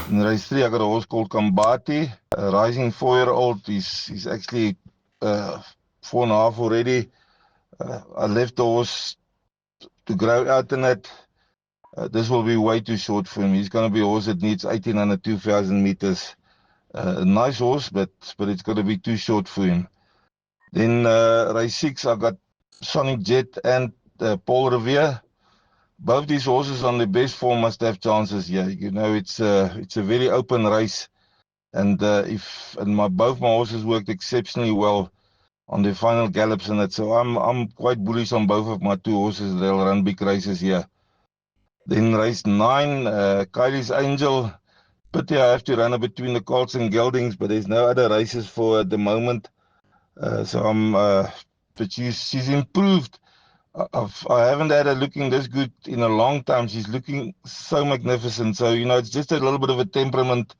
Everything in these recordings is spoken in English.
In race 3, I got a horse called Kambati, a rising 4-year-old. He's actually 4.5 already. I left the horse to grow out in it. This will be way too short for him. He's going to be a horse that needs 1,800, 2,000 meters. A nice horse, but it's going to be too short for him. Then race 6, I got Sonic Jet and Paul Revere. Both these horses on the best form must have chances here. You know, it's a very open race, and both my horses worked exceptionally well on their final gallops in it. So I'm quite bullish on both of my two horses. They'll run big races here. Then race 9, Kylie's Angel. Pity I have to run it between the Colts and Geldings, but there's no other races for at the moment. But she's improved. I haven't had her looking this good in a long time. She's looking so magnificent. So, you know, it's just a little bit of a temperament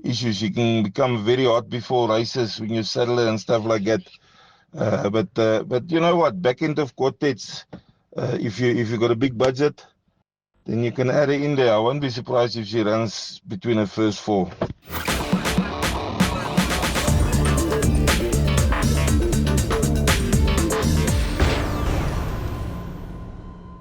issue. She can become very hot before races when you saddle her and stuff like that. But you know what? Back end of quartets, if you got a big budget, then you can add her in there. I won't be surprised if she runs between her first 4.